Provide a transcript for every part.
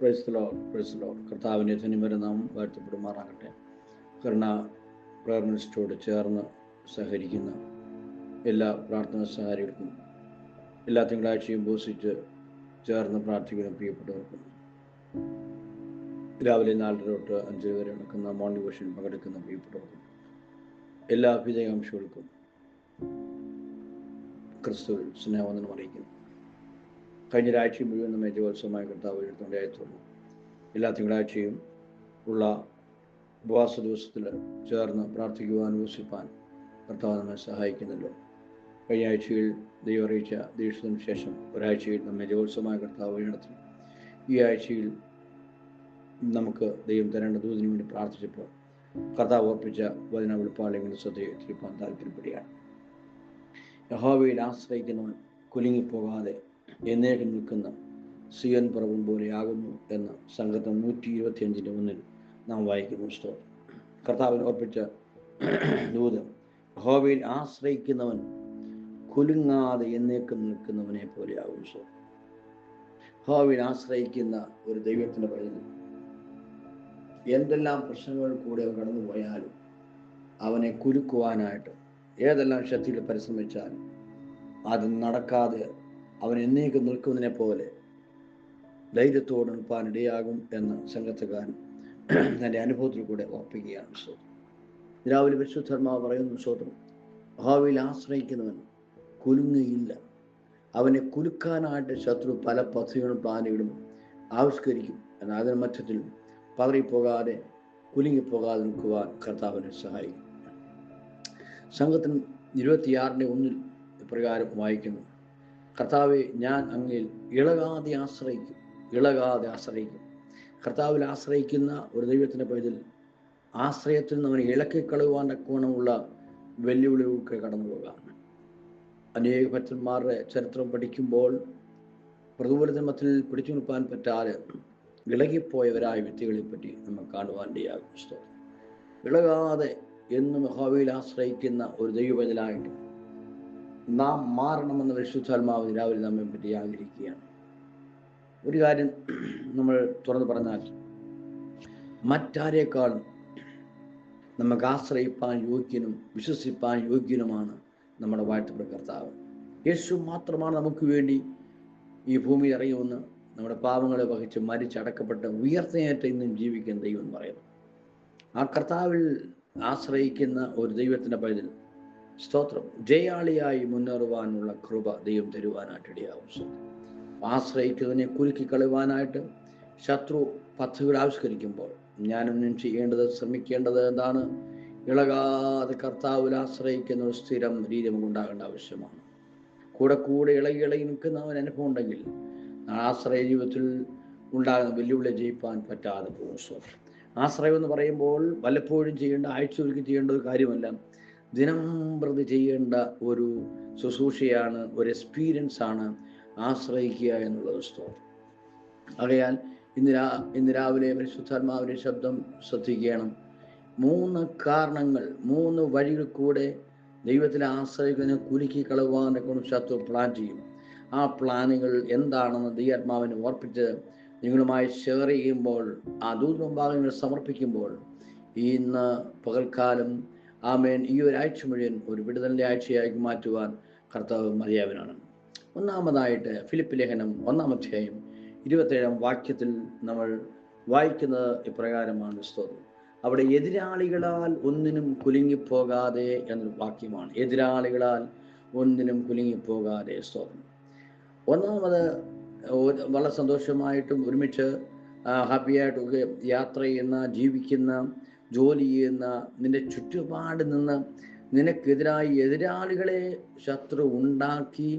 Praise Lord. കർത്താവിൻ്റെ ധന്യനാമം വാഴ്ത്തപ്പെടുമാറാകട്ടെ. കരുണ prayer മിനിസ്റ്ററോട് ചേർന്ന് സഹകരിക്കുന്ന എല്ലാ പ്രാർത്ഥനാ സഹാരികൾക്കും, എല്ലാ തിങ്കളാഴ്ചയും ഉപവസിച്ച് ചേർന്ന് പ്രാർത്ഥിക്കുന്ന പ്രിയപ്പെട്ടവർക്കും, രാവിലെ 4:30 തൊട്ട് 5 വരെ നടക്കുന്ന മോർണിംഗ് ഡിവോഷനിൽ പങ്കെടുക്കുന്ന പ്രിയപ്പെട്ടവർക്കും, എല്ലാ അഭ്യുദയകാംക്ഷികൾക്കും ക്രിസ്തുവിൽ സ്നേഹവന്ദനം അറിയിക്കുന്നു. കഴിഞ്ഞ ആഴ്ച മുഴുവൻ നമ്മെ ജയോത്സവമായ കർത്താവ് എഴുത്തുണ്ടായിരുന്നു. എല്ലാ തിങ്കളാഴ്ചയും ഉള്ള ഉപവാസ ദിവസത്തിൽ ചേർന്ന് പ്രാർത്ഥിക്കുവാൻ, ഉപസിപ്പാൻ കർത്താവ് നമ്മെ സഹായിക്കുന്നല്ലോ. കഴിഞ്ഞ ആഴ്ചയിൽ ദൈവം അറിയിച്ച ദീക്ഷത്തിന് ശേഷം ഒരാഴ്ചയിൽ നമ്മെ ജയോത്സവമായ കർത്താവ് വഴി നടത്തി. ഈ ആഴ്ചയിൽ നമുക്ക് ദൈവം തരേണ്ട ദൂതിന് വേണ്ടി പ്രാർത്ഥിച്ചപ്പോൾ കർത്താവ് ഓർപ്പിച്ച വചന വെളിപ്പാടിങ്ങനെ ശ്രദ്ധയെ തിരിപ്പാൻ താല്പര്യപ്പെടുകയാണ്. യഹോവയിൽ ആശ്രയിക്കുന്നവൻ കുലുങ്ങിപ്പോകാതെ എന്നേക്കും നിൽക്കുന്ന സിയോൻ പർവ്വതം പോലെയാകുന്നു എന്ന് സങ്കീർത്തനം 125:1 നാം വായിക്കുന്നു. സ്തോത്രം. കർത്താവിന് ഓർപ്പിച്ച ദൂതൻ, യഹോവയിൽ ആശ്രയിക്കുന്നവൻ കുലുങ്ങാതെ എന്നേക്കും നിൽക്കുന്നവനെ പോലെയാകും. സ്തോത്രം. യഹോവയിൽ ആശ്രയിക്കുന്ന ഒരു ദൈവത്തിൻ്റെ പൈതൽ എന്തെല്ലാം പ്രശ്നങ്ങൾ കൂടെ കടന്നു പോയാലും അവനെ കുലുക്കുവാനായിട്ട് ഏതെല്ലാം ശക്തിയിൽ പരിശ്രമിച്ചാലും അത് നടക്കാതെ അവൻ എന്നേക്കും നിൽക്കുന്നതിനെ പോലെ ധൈര്യത്തോടെ നിൽപ്പാൻ ഇടയാകും എന്ന് സംഘത്തുകാരൻ തൻ്റെ അനുഭവത്തിൽ കൂടെ ഓർപ്പിക്കുകയാണ്. സ്തോത്രം. രാവിലെ വിശുദ്ധാത്മാവ് പറയുന്നു, സ്തോത്രം, യഹോവയിൽ ആശ്രയിക്കുന്നവൻ കുലുങ്ങുകയില്ല. അവനെ കുലുക്കാനായിട്ട് ശത്രു പല പദ്ധതികളും പ്ലാനുകളും ആവിഷ്കരിക്കും. എന്നാൽ അതിന് മധ്യത്തിൽ പതറിപ്പോകാതെ കുലുങ്ങിപ്പോകാതെ നിൽക്കുവാൻ കർത്താവിനെ സഹായിക്കും. സംഘത്തിന് 26:1 ഇപ്രകാരം വായിക്കുന്നു, കർത്താവെ, ഞാൻ അങ്ങിൽ ഇളകാതെ ആശ്രയിക്കും. കർത്താവിൽ ആശ്രയിക്കുന്ന ഒരു ദൈവത്തിൻ്റെ പൈതൽ ആശ്രയത്തിൽ നിന്ന് അവനെ ഇളക്കിക്കളയുവാൻ തക്കവണ്ണമുള്ള വെല്ലുവിളികൾക്ക് കടന്നു പോകാം. അനേക ഭക്തന്മാരുടെ ചരിത്രം പഠിക്കുമ്പോൾ പ്രതികൂലത്തിൽ പിടിച്ചു നിൽപ്പാൻ പറ്റാതെ ഇളകിപ്പോയവരായ വ്യക്തികളെ പറ്റി നമ്മൾ കാണുവാൻ ഇടയാകും. ഇളകാതെ എന്നും യഹോവയിൽ ആശ്രയിക്കുന്ന ഒരു ദൈവപൈതലായിട്ട് നാം മാറണമെന്ന വിശുദ്ധാത്മാവ് രാവിലെ നമ്മെ പറ്റി ആഗ്രഹിക്കുകയാണ്. ഒരു കാര്യം നമ്മൾ തുറന്നു പറഞ്ഞാൽ, മറ്റാരേക്കാളും നമുക്ക് ആശ്രയിപ്പാൻ യോഗ്യനും വിശ്വസിപ്പാൻ യോഗ്യനുമാണ് നമ്മുടെ വാഴ്ത്തപ്പെട്ട കർത്താവ്. യേശു മാത്രമാണ് നമുക്ക് വേണ്ടി ഈ ഭൂമിയിൽ ഇറങ്ങിവന്ന് നമ്മുടെ പാപങ്ങളെ വഹിച്ച് മരിച്ചടക്കപ്പെട്ട് ഉയർത്തെഴുന്നേറ്റ് ഇന്നും ജീവിക്കുന്ന ദൈവം എന്ന് പറയുന്നു. ആ കർത്താവിൽ ആശ്രയിക്കുന്ന ഒരു ദൈവത്തിൻ്റെ പൈതൽ, സ്തോത്രം, ജയാളിയായി മുന്നേറുവാനുള്ള കൃപ ദൈവം തരുവാനായിട്ട് ഇടയാവും. ആശ്രയിക്കുന്നതിനെ കുലുക്കി കളയുവാനായിട്ട് ശത്രു പദ്ധതികൾ ആവിഷ്കരിക്കുമ്പോൾ ഞാനൊന്നും ശ്രമിക്കേണ്ടത് എന്താണ്? ഇളകാതെ കർത്താവിൽ ആശ്രയിക്കുന്ന ഒരു സ്ഥിരം രീതി ഉണ്ടാകേണ്ട ആവശ്യമാണ്. കൂടെ ഇളകി നിൽക്കുന്നവൻ അനുഭവം ഉണ്ടെങ്കിൽ ആശ്രയ ജീവിതത്തിൽ ഉണ്ടാകുന്ന വെല്ലുവിളി ജയിപ്പാൻ പറ്റാതെ പോകും. ആശ്രയം എന്ന് പറയുമ്പോൾ വല്ലപ്പോഴും ചെയ്യേണ്ട, ആഴ്ചയൊരുക്കി ചെയ്യേണ്ട ഒരു കാര്യമല്ല, ദിനം പ്രതി ചെയ്യേണ്ട ഒരു ശുശ്രൂഷയാണ്, ഒരു എക്സ്പീരിയൻസ് ആണ് ആശ്രയിക്കുക എന്നുള്ളത്. സ്തോത്രം. ആകയാൽ ഇന്ന് രാവിലെ പരിശുദ്ധാത്മാവിന്റെ ശബ്ദം ശ്രദ്ധിക്കണം. 3 കാരണങ്ങൾ, 3 വഴികൾ കൂടെ ദൈവത്തിലെ ആശ്രയിക്കുന്നതിനെ കുലുക്കി കളയുവാനെ കൊണ്ട് ശത്രു പ്ലാൻ ചെയ്യും. ആ പ്ലാനുകൾ എന്താണെന്ന് ദൈവാത്മാവിനെ ഓർപ്പിച്ച് നിങ്ങളുമായി ഷെയർ ചെയ്യുമ്പോൾ, ആ ദൂത് മുമ്പാകെ നിങ്ങൾ സമർപ്പിക്കുമ്പോൾ, ഇന്ന് പകൽക്കാലം ആമേൻ ഈ ഒരാഴ്ച മുഴുവൻ ഒരു വിടുതലിൻ്റെ ആഴ്ചയാക്കി മാറ്റുവാൻ കർത്താവ് മതിയായവനാണ്. ഒന്നാമതായിട്ട് ഫിലിപ്പ് ലേഖനം 1-ാം 27-ാം വാക്യത്തിൽ നമ്മൾ വായിക്കുന്നത് ഇപ്രകാരമാണ്. സ്തോത്രം. അവിടെ എതിരാളികളാൽ ഒന്നിനും കുലുങ്ങിപ്പോകാതെ എന്നൊരു വാക്യമാണ്. എതിരാളികളാൽ ഒന്നിനും കുലുങ്ങിപ്പോകാതെ. സ്തോത്രം. ഒന്നാമത്, വളരെ സന്തോഷമായിട്ടും ഒരുമിച്ച് ഹാപ്പിയായിട്ടൊക്കെ യാത്ര ചെയ്യുന്ന, ജീവിക്കുന്ന, ജോലി ചെയ്യുന്ന, നിന്റെ ചുറ്റുപാട് നിന്ന് നിനക്കെതിരായി എതിരാളികളെ ശത്രു ഉണ്ടാക്കി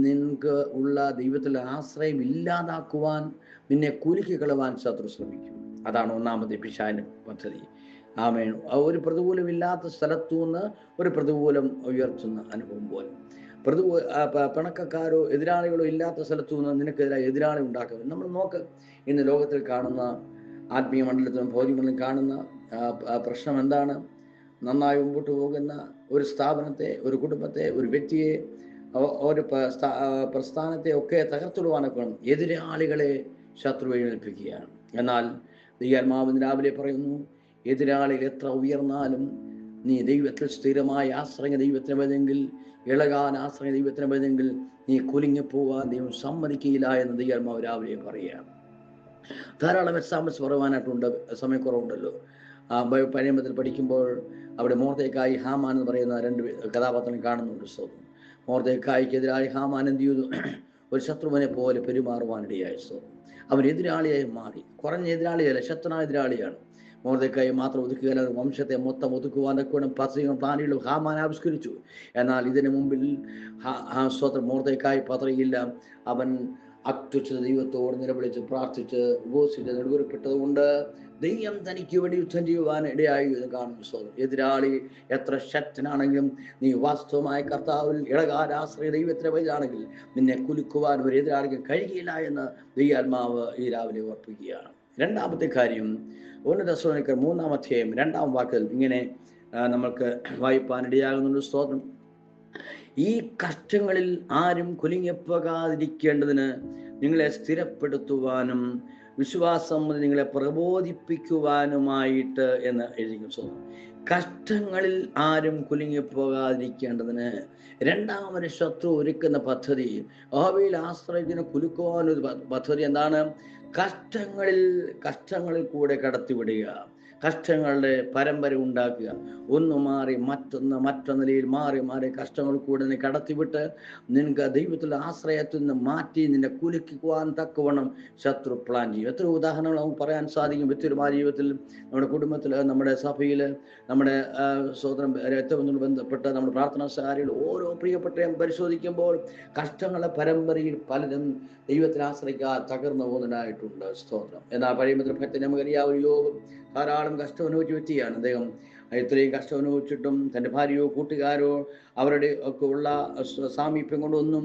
നിനക്ക് ഉള്ള ദൈവത്തിലെ ആശ്രയം ഇല്ലാതാക്കുവാൻ, നിന്നെ കുലുക്കി കളവാൻ ശത്രു ശ്രമിക്കും. അതാണ് ഒന്നാമത്തെ പിശാചിന്റെ പദ്ധതി. ആമേൻ. ഒരു പ്രതികൂലമില്ലാത്ത സ്ഥലത്തു നിന്ന് ഒരു പ്രതികൂലം ഉയർത്തുന്ന അനുഭവം പോലെ, പിണക്കക്കാരോ എതിരാളികളോ ഇല്ലാത്ത സ്ഥലത്തു നിന്ന് നിനക്കെതിരായി എതിരാളി ഉണ്ടാക്കുന്നത് നമ്മൾ നോക്ക്. ഇന്ന് ലോകത്തിൽ കാണുന്ന, ആത്മീയ മണ്ഡലത്തിലും ഭൗതിക മണ്ഡലം കാണുന്ന പ്രശ്നം എന്താണ്? നന്നായി മുമ്പോട്ട് പോകുന്ന ഒരു സ്ഥാപനത്തെ, ഒരു കുടുംബത്തെ, ഒരു വ്യക്തിയെ, ഒരു പ്രസ്ഥാനത്തെ ഒക്കെ തകർത്തിടുവാനൊക്കെ എതിരാളികളെ ശത്രുവെ ഏൽപ്പിക്കുകയാണ്. എന്നാൽ ദൈവാത്മാവ് രാവിലെ പറയുന്നു, എതിരാളികൾ എത്ര ഉയർന്നാലും നീ ദൈവത്തിൽ സ്ഥിരമായ ആശ്രയ ദൈവത്തിന് വരെങ്കിൽ, ഇളകാൻ ആശ്രയ ദൈവത്തിന് വരെങ്കിൽ നീ കുലുങ്ങിപ്പോകാൻ ദൈവം സമ്മതിക്കില്ല എന്ന് ദൈവാത്മാവ് രാവിലെ പറയുകയാണ്. ധാരാളം എക്സാമ്പിൾസ് പറയുവാനായിട്ടുണ്ട്, സമയക്കുറവുണ്ടല്ലോ. പഴയ നിയമത്തിൽ പഠിക്കുമ്പോൾ അവിടെ മൊർദെഖായി, ഹാമാൻ എന്ന് പറയുന്ന രണ്ട് കഥാപാത്രം കാണുന്നുണ്ട്. സ്വന്തം മൊർദെഖായിക്കെതിരായി ഹാമാൻ എന്ത് ചെയ്തു? ഒരു ശത്രുവിനെ പോലെ പെരുമാറുവാനിടയായി. അവൻ എതിരാളിയായി മാറി. കുറഞ്ഞ എതിരാളിയല്ല, ശക്തനായ എതിരാളിയാണ്. മൊർദെഖായി മാത്രം ഒതുക്കുകയല്ല, വംശത്തെ മൊത്തം ഒതുക്കുവാനൊക്കെ പത്രികയും പ്ലാനുകളും ഹാമാൻ ആവിഷ്കരിച്ചു. എന്നാൽ ഇതിനു മുമ്പിൽ മൊർദെഖായി പത്രികയില്ല. അവൻ അത്യുച്ചത ദൈവത്തോട് നിലവിളിച്ച് പ്രാർത്ഥിച്ച് ഉപവസിച്ച് നെടുവേർപ്പെട്ടത് കൊണ്ട് ദൈവം തനിക്ക് വേണ്ടി യുദ്ധം ചെയ്യുവാൻ ഇടയായി എന്ന് കാണുന്നു. എതിരാളി എത്ര ശക്തനാണെങ്കിലും നീ വാസ്തവമായ കർത്താവിൽ ഇളകാരാശ്രയ ദൈവത്തിന് വൈതാണെങ്കിൽ നിന്നെ കുലുക്കുവാൻ ഒരു എതിരാളിക്ക് കഴിയില്ല എന്ന് ദൈവാത്മാവ് ഈ രാവിലെ ഓർപ്പിക്കുകയാണ്. രണ്ടാമത്തെ കാര്യം, 1 തെസ്സലോനിക്കർ 3-ാം അധ്യായം 2-ാം വാക്യത്തിൽ ഇങ്ങനെ നമ്മൾക്ക് വായിപ്പാൻ ഇടയാകുന്നുണ്ട്. സ്തോത്രം. ഈ കഷ്ടങ്ങളിൽ ആരും കുലുങ്ങിപ്പോകാതിരിക്കേണ്ടതിന് നിങ്ങളെ സ്ഥിരപ്പെടുത്തുവാനും വിശ്വാസം നിങ്ങളെ പ്രബോധിപ്പിക്കുവാനുമായിട്ട് എന്ന് എഴുതിയിരിക്കുന്നു. കഷ്ടങ്ങളിൽ ആരും കുലുങ്ങിപ്പോകാതിരിക്കേണ്ടതിന് രണ്ടാമത് ശത്രു ഒരുക്കുന്ന പദ്ധതി, യഹോവയിൽ ആശ്രയിച്ചിന് കുലുക്കുവാനൊരു പദ്ധതി എന്താണ്? കഷ്ടങ്ങളിൽ കൂടെ കടത്തിവിടുക, കഷ്ടങ്ങളുടെ പരമ്പര ഉണ്ടാക്കുക. ഒന്ന് മാറി മറ്റൊന്ന നിലയിൽ മാറി കഷ്ടങ്ങൾ കൂടെ നീ കടത്തിവിട്ട് നിനക്ക് ദൈവത്തിൻ്റെ ആശ്രയത്തിൽ നിന്ന് മാറ്റി നിന്നെ കുലുക്കുവാൻ തക്കവണ്ണം ശത്രു പ്ലാൻ ചെയ്യും. എത്ര ഉദാഹരണങ്ങൾ നമുക്ക് പറയാൻ സാധിക്കും. വ്യക്തിപരമായ ജീവിതത്തിൽ, നമ്മുടെ കുടുംബത്തിൽ, നമ്മുടെ സഭയിൽ, നമ്മുടെ രക്തബന്ധുമായി ബന്ധപ്പെട്ട നമ്മുടെ പ്രാർത്ഥനാ സാരികൾ ഓരോ പ്രിയപ്പെട്ടയും പരിശോധിക്കുമ്പോൾ കഷ്ടങ്ങളുടെ പരമ്പരയിൽ പലരും ദൈവത്തിൽ ആശ്രയിക്കാൻ തകർന്നു പോകുന്നതിനായിട്ടുണ്ട്. സ്തോത്രം. എന്നാൽ പഴയ ഭക്തൻ നമുക്കറിയാവുന്ന യോബ് ധാരാളം കഷ്ടം അനുഭവിച്ച വ്യക്തിയാണ്. അദ്ദേഹം ഇത്രയും കഷ്ടം അനുഭവിച്ചിട്ടും തൻ്റെ ഭാര്യയോ കൂട്ടുകാരോ അവരുടെ ഒക്കെ ഉള്ള സാമീപ്യം കൊണ്ടൊന്നും,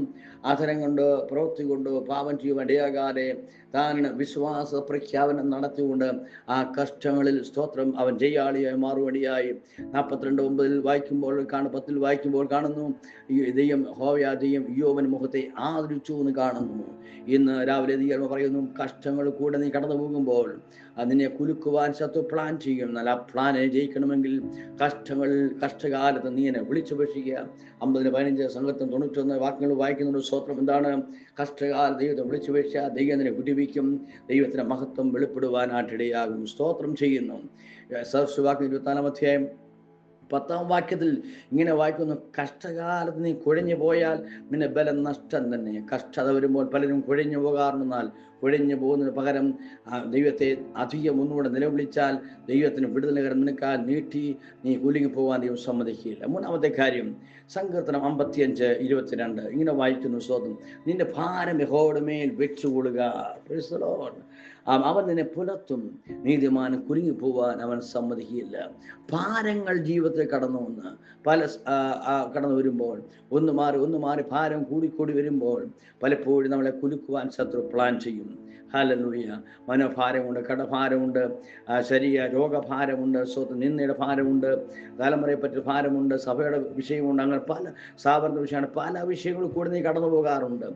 ആദരം കൊണ്ട്, പ്രവൃത്തി കൊണ്ട് പാപം ചെയ്യുവാൻ ഇടയാകാതെ താൻ വിശ്വാസ പ്രഖ്യാപനം നടത്തിക്കൊണ്ട് ആ കഷ്ടങ്ങളിൽ സ്തോത്രം അവൻ ജയാളിയായി മാറുവടിയായി. 42:9 വായിക്കുമ്പോൾ 10 വായിക്കുമ്പോൾ കാണുന്നു, ദൈവം യോബിന്റെ മുഖത്തെ ആദരിച്ചു എന്ന് കാണുന്നു. ഇന്ന് രാവിലെ ദൈവം പറയുന്നു, കഷ്ടങ്ങൾ കൂടെ നീ കടന്നു പോകുമ്പോൾ അതിനെ കുലുക്കുവാൻ ശത്രു പ്ലാൻ ചെയ്യും. എന്നാൽ ആ പ്ലാനെ ജയിക്കണമെങ്കിൽ കഷ്ടകാലത്ത് നീ എന്നെ വിളിച്ചപേക്ഷിക്കുക. 50-15 സംഘത്തിന് 91 വാക്യങ്ങൾ വായിക്കുന്നുണ്ട്. സ്തോത്രം. എന്താണ്? കഷ്ടകാല ദൈവത്തെ വിളിച്ചപേക്ഷിച്ച ദൈവത്തിനെ വിടിവിക്കും, ദൈവത്തിന്റെ മഹത്വം വെളിപ്പെടുവാനായിട്ടിടയാകും. സ്തോത്രം ചെയ്യുന്നു. വാക്യം 24-ാം അധ്യായം 10-ാം വാക്യത്തിൽ ഇങ്ങനെ വായിക്കുന്നു, കഷ്ടകാലത്ത് നീ കുഴഞ്ഞു പോയാൽ നിന്നെ ബലം നഷ്ടം തന്നെ. കഷ്ടത വരുമ്പോൾ പലരും കുഴഞ്ഞു പോകാറുണ്ടെന്നാൽ കുഴഞ്ഞു പോകുന്നതിന് പകരം ദൈവത്തെ അധികം ഒന്നുകൂടെ നിലവിളിച്ചാൽ ദൈവത്തിന് വിടുതലുകരം നിനക്കാൽ നീട്ടി നീ കുലുങ്ങി പോകാൻ ദൈവം സമ്മതിക്കുകയില്ല. 3-ാമത്തെ കാര്യം, സങ്കീർത്തനം 55:22 ഇങ്ങനെ വായിക്കുന്നു. സ്തോത്രം. നിന്റെ ഭാരം യഹോവയുടെ മേൽ വെച്ചുകൊള്ളുക. Praise the Lord. അവൻ നിന്നെ പുലർത്തും, നീതിമാന് കുലുങ്ങി പോവാൻ അവൻ സമ്മതിക്കുകയില്ല. ഭാരങ്ങൾ ജീവിതത്തിൽ കടന്നു വരുമ്പോൾ ഒന്ന് മാറി ഭാരം കൂടിക്കൂടി വരുമ്പോൾ പലപ്പോഴും നമ്മളെ കുലുക്കുവാൻ ശത്രു പ്ലാൻ ചെയ്യും. ഹല്ലേലൂയ. മനോഭാരമുണ്ട്, കടഭാരമുണ്ട്, ശരീര രോഗഭാരമുണ്ട്, നിന്ദയുടെ ഭാരമുണ്ട്, തലമുറയെ പറ്റി ഭാരമുണ്ട്, സഭയുടെ വിഷയമുണ്ട്. അങ്ങനെ പല സ്ഥാപന വിഷയമാണ്. പല വിഷയങ്ങളും കൂടെ നീ കടന്നു പോകാറുണ്ട്.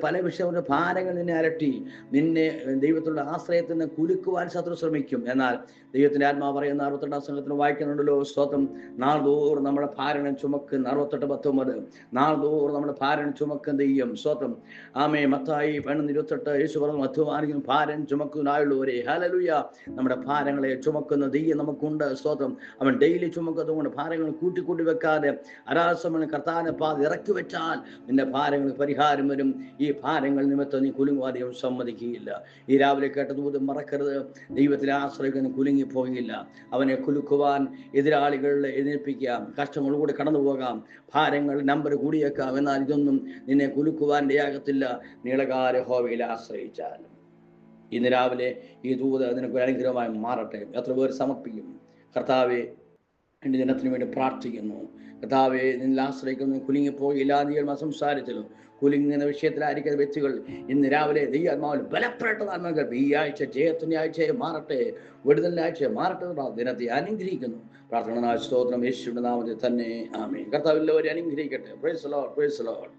പല വിഷയങ്ങളുടെ ഭാരങ്ങൾ നിന്നെ അലട്ടി നിന്നെ ദൈവത്തിലുള്ള ആശ്രയത്തിന് കുലുക്കുവാൻ ശത്രു ശ്രമിക്കും. എന്നാൽ ദൈവത്തിന്റെ ആത്മാവ് പറയുന്ന 62-ാം സംഘത്തിന് വായിക്കുന്നുണ്ടല്ലോ. സ്തോത്രം. നാൾതോറും നമ്മുടെ ഭാരങ്ങൾ ചുമക്കുന്ന 68:19 നാൾതോറും നമ്മുടെ ഭാരം ചുമക്കുന്ന ദൈവം. സ്തോത്രം. ആമേ. മത്തായി 11:28 യേശു പറഞ്ഞു, മധ്യമാനിക്കും ഭാരം ചുമക്കുന്നതിനായുള്ളവരെ. ഹല്ലേലൂയ. നമ്മുടെ ഭാരങ്ങളെ ചുമക്കുന്ന ദൈവം നമുക്കുണ്ട്. സ്തോത്രം. അവൻ ഡെയിലി ചുമക്കുന്നതുകൊണ്ട് ഭാരങ്ങൾ കൂട്ടി വെക്കാതെ അരാസമയം കർത്താവിനെ പാത ഇറക്കി വെച്ചാൽ നിന്റെ ഭാരങ്ങൾ പരിഹാരം വരും. ഈ ഭാരങ്ങൾ നിമിത്തം നീ കുലുങ്ങുവാൻ ദൈവം സമ്മതിക്കുകയില്ല. ഈ രാവിലെ കേട്ടതുപോലെ മറക്കരുത്, ദൈവത്തിലെ ആശ്രയിക്കുന്ന കുലുങ്ങിപ്പോകില്ല. അവനെ കുലുക്കുവാൻ എതിരാളികളെ എതിർപ്പിക്കാം, കഷ്ടങ്ങളിലൂടെ കടന്നു പോകാം, ഭാരങ്ങൾ നമ്പർ കൂടിയേക്കാം. എന്നാൽ ഇതൊന്നും നിന്നെ കുലുക്കുവാൻ ഇടയാകത്തില്ല, നീളകാല യഹോവയിൽ ആശ്രയിച്ചാൽ. ഇന്ന് രാവിലെ ഈ ദൂത് നിനക്ക് ഒരു അനുഗ്രഹമായി മാറട്ടെ. എത്ര പേർ സമർപ്പിക്കും? കർത്താവെ, എൻ്റെ ജനത്തിന് വേണ്ടി പ്രാർത്ഥിക്കുന്നു. കർത്താവെ, നിന്നിൽ ആശ്രയിക്കുന്നു, കുലുങ്ങിപ്പോയില്ല. നീ സംസാരിച്ചല്ലോ, കുലുങ്ങുന്ന വിഷയത്തിലായിരിക്കുന്ന വ്യക്തികൾ ഇന്ന് രാവിലെ ദൈവാത്മാവിൽ ബലപ്പെട്ട നന്മകൾ ഈ ആഴ്ച ജയത്തിന്റെ ആഴ്ചയെ മാറട്ടെ, വിടുതലിന്റെ ആഴ്ചയെ മാറട്ടെ. ദിനത്തെ അനുഗ്രഹിക്കുന്നു. പ്രാർത്ഥന സ്തോത്രം യേശുവിന്റെ നാമത്തിൽ തന്നെ. ആമേൻ. കർത്താവ് എല്ലാവരെയും അനുഗ്രഹിക്കട്ടെ. Praise the Lord. Praise the Lord.